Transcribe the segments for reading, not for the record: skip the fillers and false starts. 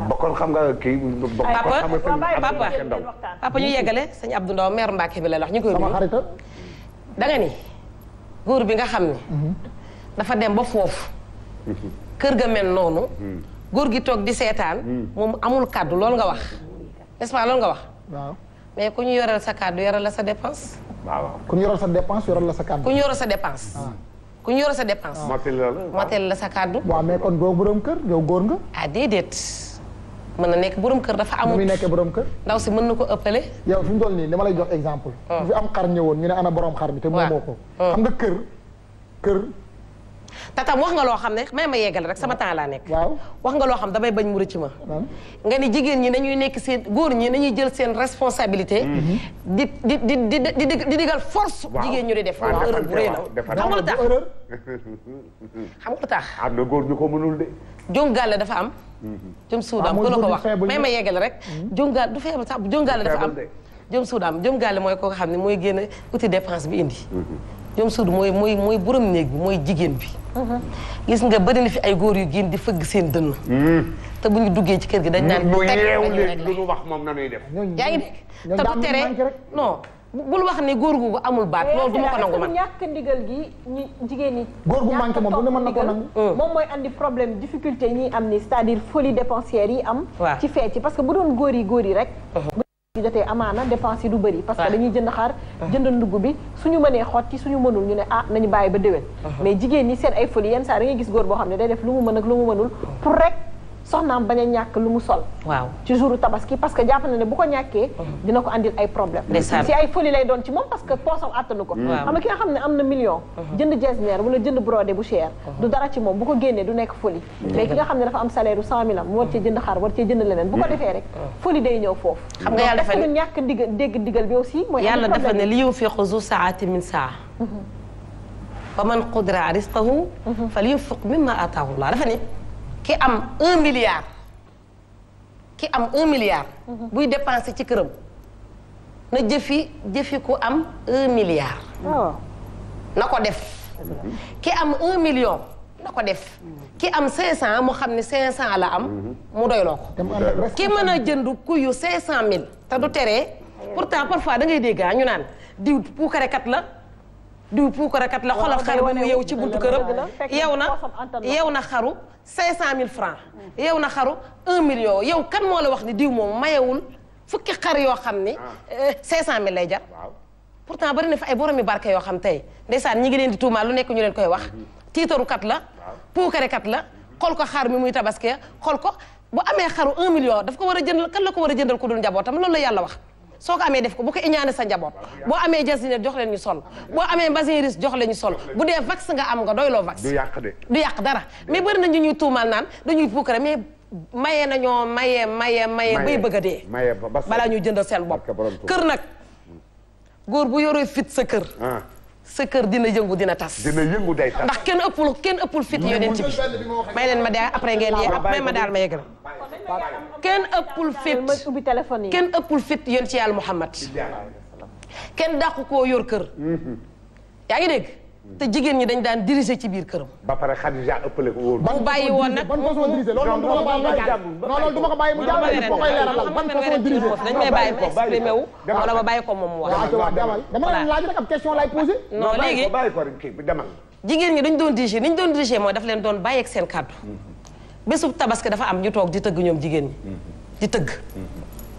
bokkoon xam nga kii. papa ñu yeggale sëñ Abdou Ndaw maire Mbacke bi la wax ñu koy. sama xarita da nga ni góor bi nga xam ne. dafa dem ba foofu. kër ga mel noonu. góor gi toog di seetaan. moom amul kàddu loolu nga wax. n'est-ce pas loolu nga wax. waaw mais ku ñu yoral sa kàddu yoral la sa dépense. waaw ku ñu yoral sa dépense yoral la sa kàddu. ku ñu yoral sa dépense. ku ñu yoral sa dépense. motel la sa kàddu. waaw mais kon doo borom kër yow góor nga. ah déedéet mën na nekk borom kër dafa amul. muy nekkee borom kër. ndaw si mën na ko ëppale. yow fi mu toll nii dama lay jox exemple. bu fi am xar ñëwoon ñu ne ana borom xar bi te moomoo ko. xam nga kër. tatam wax nga loo xam ne may ma yeggale rek sama temps laa nekk. waaw wax nga loo xam damay bañ mu rëcc ma. nga ni jigéen ñi nañuy nekk seen góor ñi nañuy jël seen responsabilité. di digal force. jigéen ñu di def. waaw erreur bu rëy la xam nga lu tax. xam nga lu tax. am na góor ñu ko mënul de. jom gàlle dafa am. jom suudaam ku la ko wax may ma yeggale rek. jom gàlle du feebar sax jom gàlle dafa am. jom suudaam jom gàlle mooy ko xam ne mooy génn uti dépense bi indi. jom suudu mooy borom néeg bi mooy jigéen bi. gis nga bëri na fi ay góor yu génn di fëgg seen dënn. te bu ñu duggee ci kër gi dañ naan. lu yeewu leen lu ñu wax moom nanuy def. yaa ngi dégg te du tere non bul wax ne góor gu amul baat loolu du ma ko nangu man. ñàkk ndigal gi ñu jigéen ñi. góor gu manqué moom lu ne mën na ko nangu. moom mooy andi problème difficulté yi ñuy am ni c'est-à-dire folie dépensière yi am. ci feet yi parce que bu doon góor yi rek. bu jotee amaana dépense yi du bëri parce que dañuy jënd xar jënd ndugg bi suñu mënee xotti suñu mënul ñu ne nañu bàyyi ba déwén mais jigéen ñi seen ay folie yenn saa da ngay gis góor boo xam ne day def lu mu mën ak lu mu mënul pour rek soxnaam bañ a ñàkk lu mu sol ci jouru tabaski parce que jàpp na ne bu ko ñàkkee dina ko andil ay problème si ay folie lay doon ci moom parce que poosam attanu ko xam nga ki nga xam ne am na million jënd jesner wala jënd brodé bu cher du dara ci moom bu ko génnee du nekk folie mais ki nga xam ne dafa am salaire u 100 000 am mu war cee jënd xar war cee jënd leneen bu ko defee rek folie day ñëw foofu xam nga yàlla dafa ne ñàkk dégg digal bi aussi mooy yàlla dafa ne li yunfiqu zu saati min saa fa man qudira rizquhu falyunfiq mimma ataahu Allah dafa ne ki am 1 milliard buy dépensé ci këram na jëfi ku am 1 milliard na ko def ki am 1 million na ko def ki am 500 mu xam ne 500 la am mu doyloo ko ki mën a jënd kuyu 500 000 te du teree pourtant parfois da ngay dégg ñu naan diw puukarekat la xoolal xar bi mu yeew ci buntu këram yeew na xaru 500 000 francs yeew na xaru 1 million yow kan moo la wax ni diw moom mayewul fukki xar yoo xam ni 500 000 lay jar pourtant bari na fi ay boromi barke yoo xam tey ndeysaan ñi ngi leen di tuumaal lu nekk ñu leen koy wax tiitaru kat la puukare kat la xool ko xar mi muy tabaske xool ko bu amee xaru 1 million daf ko war a jëndal kan la ko war a jëndal ku dul njabootam loolu la yàlla wax soo ko amee def ko bu ko iñaane sa njaboot boo amee jasine jox leen ñu sol boo amee mbasin risque jox leen ñu sol bu dee vax nga am nga doyloo vax du yàq de du yàq dara mais bëri na ñu ñuy tuumal naan dañuy puukare mais maye nañoo maye bay bëgg a dee balaa ñuy jëndal seen bopp kër nag góor bu yoree fit sa kër sa kër dina yëngu dina tas dina yëngu day tas ndax kenn ëppul fit yonent bi may leen ma daal après ngeen yee may ma daal ma yeggal kenn ëppul fit yéen ci yàlla Muhammad kenn dàqu koo yor kër yaa ngi dégg te jigéen ñi dañ daan diriger ci biir këram ba pare Khadija ëppale ko wóor bu bàyyi woon nag ban façon diriger loolu du ma ko bàyyi mu jàll ko koy leeral ban façon diriger dañ may bàyyi mu exprimé wu wala ma bàyyi ko moom mu wax dama leen laaj rek ab question lay posé non léegi bàyyi ko rek bi demal jigéen ñi dañ doon diriger ni ñu doon diriger mooy daf leen doon bàyyi ak seen kàddu bésub tabaski dafa am ñu toog di tëgg ñoom jigéen ñi di tëgg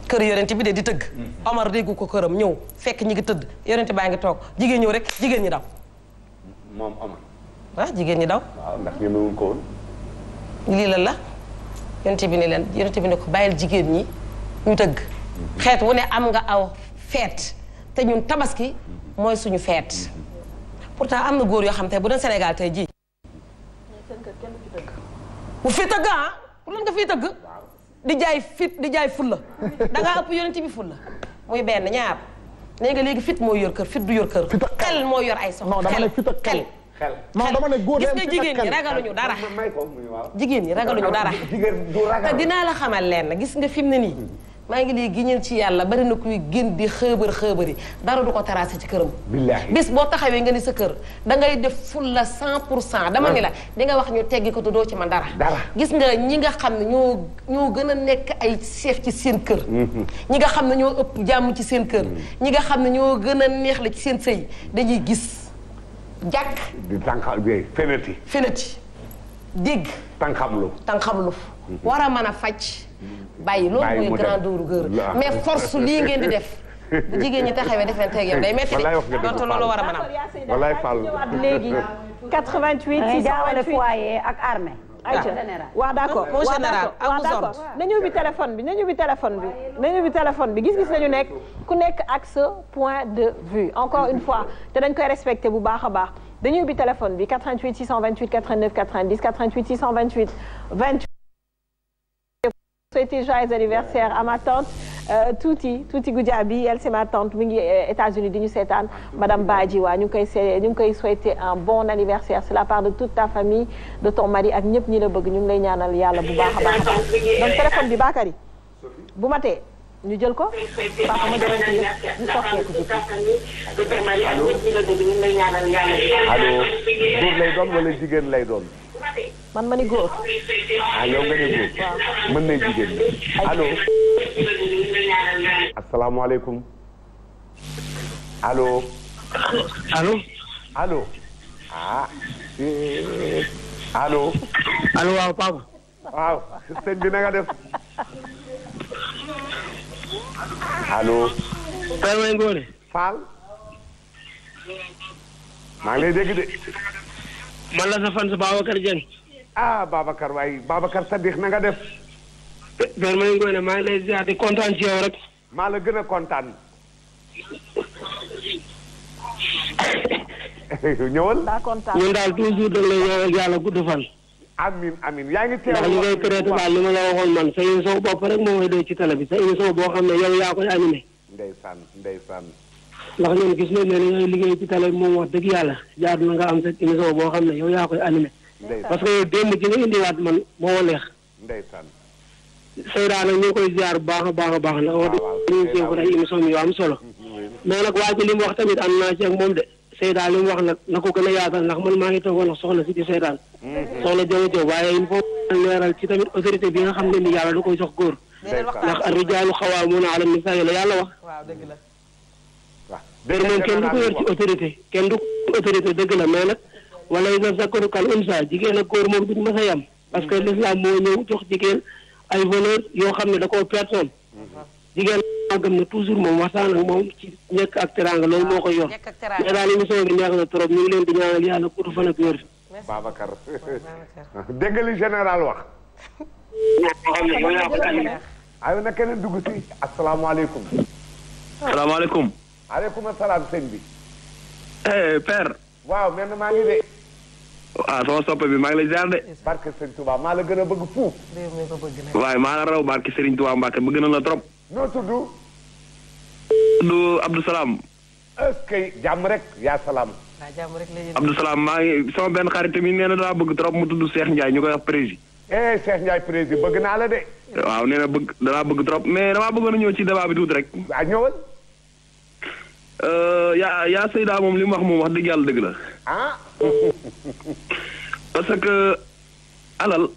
kër yonent bi de di tëgg Omar déggu ko këram ñëw fekk ñi ngi tëdd yonent baa ngi toog jigéen ñëw rek jigéen ñi daw moom Omar jigéen ñi daw waaw ndax ñemewuñ ko woon lii lan la yonent bi ne ko bàyyil jigéen ñi ñu tëgg xeet wu ne am nga aw feet te ñun tabaski mooy suñu feet pourtant am na góor yoo xam te bu doon Sénégal tey jii bu fi tëgg pour lan nga fiy tëgg di jaay fulla dangaa ëpp yonent bi fulla muy benn ñaar nee nga léegi fit mooy yor kër fit du yor kër xel mooy yor ay soxla non dama ne fit ak xel non dama ne góor gis nga jigéen ñi ragaluñu dara jigéen ñi ragaluñu dara te dinaa la xamal leen gis nga fi mu ne nii maa ngi lay giñal ci yàlla bari na kuy gën di xëbër yi dara du ko terrassé ci këram. billaahi bis boo taxawee nga ni sa kër da ngay def ful la 100%. dama ni la di nga wax ñu teggi ko te doo ci man dara. gis nga ñi nga xam ne ñoo gën a nekk ay chef ci seen kër. ñi nga xam ne ñoo ëpp jàmm ci seen kër. ñi nga xam ne ñoo gën a neex la ci seen sëy dañuy gis jàkk. di tànqal bi fenati. dégg. tànqamlu. war a mën a faj. bàyyi loolu mooy grandeur gër mais force lii ngeen di def bu jigéen ñi taxawee defenteeg yow day métti donte loolu war a mën a wallaay Fall léegi 88 628 foyer ak armée waaw d'accord nañu ubbi téléphone bi gis-gis nañu nekk ku nekk ak sa point de vue encore une fois te dañ koy respecté bu baax a baax dañuy ubbi téléphone bi 88 628 89 90 88 628 28 souhaiter joyeux anniversaire à ma tante Tuuti Goudiaby elle c'est ma tante mi ngi États-Unis di ñu seetaan madame Badjiwa ñu ngi koy souhaiter un bon anniversaire c'est la part de toute ta famille de ton mari ak ñëpp ñi la bëgg ñu ngi lay ñaanal yàlla bu baax a baax donc téléphone bi Bakary bu matee ñu jël ko papa ma jël ci ñu sokkeeku ci allo góor lay doon wala jigéen lay doon man ma ni góor. yow nga ne góor. mën na jigéen ñi. allo. asalaamaaleykum. allo. allo. allo. allo waaw papa. waaw sëñ bi na nga def. allo. Père Mbaye Ngoné. Fall. maa ngi lay dégg de. man la sa fan sa Babacar Dieng. Babacar waaye Babacar Sadikh na nga def. Père Mbaye Ngoné maa ngi lay ziar di kontaan ci yow rek. maa la gën a kontaan. ñëwal. daa kontaan ñun daal toujours dañ lay ñaanal yàlla gudd fan. amiin yaa ngi teew. ndax li ngay traité daal li ma la waxoon man sa émission bopp rek moo may doy ci télé bi sa émission boo xam ne yow yaa koy animé. ndeysaan. ndax ñun gis nañ ne li ngay liggéey ci télé bi moom wax dëgg yàlla jaadu na nga am sa émission boo xam ne yow yaa koy animé. parce que démb ci nga indiwaat man moo neex. ndeysaan. Seyda nag ñu ngi koy ziar bu baax a baax a baax ndax wax dëgg ñu ko ay émission yu am solo. mais nag waa ji li mu wax tamit am naa ci ak moom de Seyda li mu wax nag na ko gën a yaatal ndax man maa ngi toogoon nag soxna si di seetaan. soxna Jaw waaye il faut leeral ci tamit autorité bi nga xam ne ni yàlla da koy jox góor. ndax ar-rijaalu xawwaamuuna ala nisaa la yàlla wax. waaw dëgg la. góor moom kenn du ko yor ci autorité kenn du ko autorité dëgg la mais nag wala iza zakaru kal unsa jigéen ak góor moom duñ mës a yam parce que l'islam moo ñëw jox jigéen ay valeur yoo xam ne da koo personne jigéen maa gëm ne toujours moom waxtaan ak moom ci njëkk ak teranga loolu moo koy yor mais daal émission bi neex na trop ñu ngi leen di ñaanal yàlla gudd fan ak wér. Babacar dégg nga li général wax. aywa na keneen dugg si asalaamaaleykum. salaamaaleykum. aleykum salaam sëñ bi. Père. waaw mel na maa ngi de. sama soppe bi maa ngi lay ziar de. barke Serigne Touba maa la gën a bëgg fuuf. waaye maa la raw barke Serigne Touba Mbacke bëgg na la trop. noo tudd. tudd Abdou Salam. est-ce que jàmm rek yaa salaam. Abdou Salam maa ngi sama benn xarit mi nee na daa bëgg trop mu tudd Cheikh Ndiaye ñu koy wax président. Cheikh Ndiaye président bëgg naa la de. waaw nee na danaa bëgg trop mais damaa bëggoon a ñëw ci débat bi tuuti rek. waaw ñëwal. yaa Seyda moom li mu wax moom wax dëgg yàlla dëgg la. parce que alal.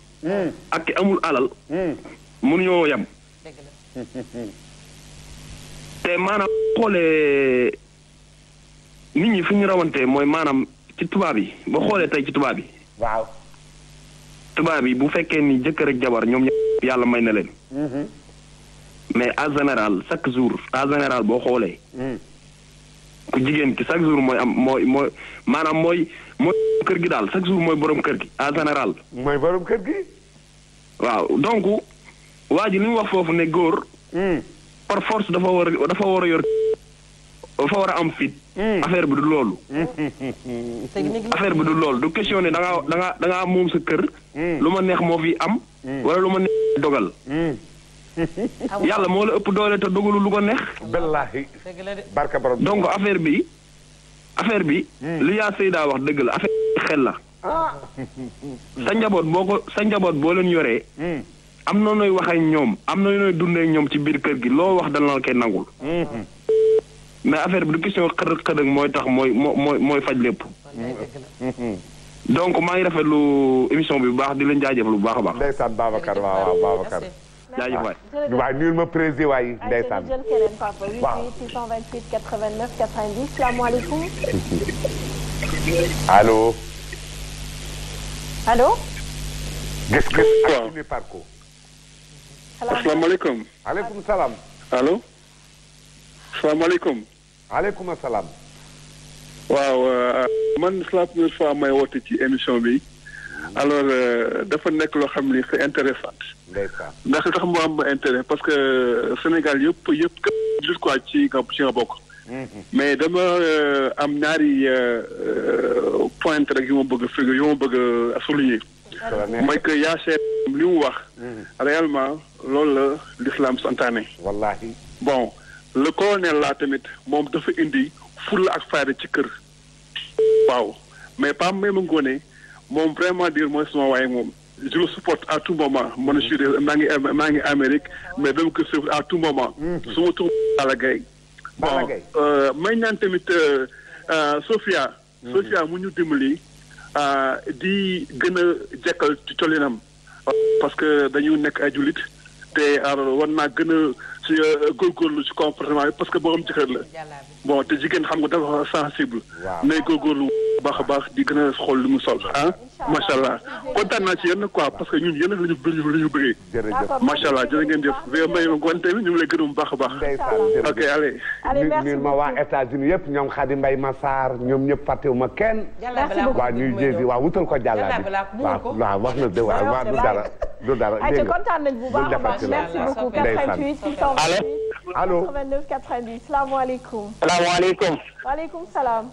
ak ki amul alal. mënuñoo yem. te maanaam xoolee nit ñi fu ñu rawante mooy maanaam ci tubaab yi boo xoolee tey ci tubaab yi. waaw. tubaab yi bu fekkee ni jëkkër ak jabar ñoom ñëpp yàlla may na leen. mais en général chaque jour en général boo xoolee. ku jigéen ki chaque jour mooy am mooy maanaam mooy kër gi daal chaque jour mooy borom kër gi en général. mooy borom kër gi. waaw donc waa ji li mu wax foofu ne góor. par force dafa war a yor dafa war a am fit. affaire bi du loolu. affaire bi du loolu du question ne da ngaa moom sa kër. lu ma neex moo fi am. wala lu ma neex dogal. yàlla moo la ëpp doole te dogalu lu ko neex. wallaahi. barka borom donc affaire bi. li yaa Seyda wax dëgg la affaire xel la. sa njaboot boo leen yoree. am na nooy wax ak ñoom am na nooy dundee ñoom ci biir kër gi loo wax dana la koy nangul. mais affaire bi du question xërëg mooy tax mooy faj lépp. donc maa ngi rafetlu émission bi bu baax di leen jaajëfal bu baax a baax. ndeysaan Babacar waaw Babacar. jaajëf waay. waaw nuyul ma président waay ndeysaan. jël keneen papa 88 628 89 90 salaamaaleykum. allo. allo. gis-gis ak suñu parcours. asalaamaaleykum. aleykum salaam. allo. asalaamaaleykum. aleykum salaam. waaw man c'est la première fois may woote ci émission bi alors dafa nekk loo xam ni c'est intéressant ndax tax mu am intérêt parce que Sénégal yëpp jul quoi ci nga bokk mais dama am ñaari point rek yu ma bëgg a figure yu ma bëgg a souligner mooy que Yacine li mu wax réellement loolu la l'islam santaane wallahi bon le colonel la tamit moom dafa indi fulla ak fayda ci kër waaw mais pas même Ngoné moom vraiment dire mooy sama waaye moom je le supporte à tout moment man je suis maa ngi Amérique mais dama ko suivre à tout moment su ma tur Balla Gaye bon may ñaan tamit Sophia mu ñu dimbali di gën a jekkal ci colinam parce que dañu nekk ay jullit te war naa gën a ci góorgóorlu ci comportement bi parce que borom jëkkër la bon te jigéen xam nga dafa sensible nay góorgóorlu baax a baax di gën a xool lu mu sol macha allah kontaan naa ci yéen quoi parce que ñun yéen la ñu bëggee macha allah jërë ngeen jëf vi may wante ñu ngi lay gërëm bu baax a baax ok allez ñun ma waa États-Unis yëpp ñoom Khady Mbaye Massar ñoom ñëpp fàttewuma kenn waa New Jersey waa wutal ko jàllaa bi waaw wax na dëgg waaw du dara dégg nga kontaan nañ bu baax a baax merci beaucoup 88 628 89 90 salaamaaleykum. salaamaaleykum. waaleykum salaam.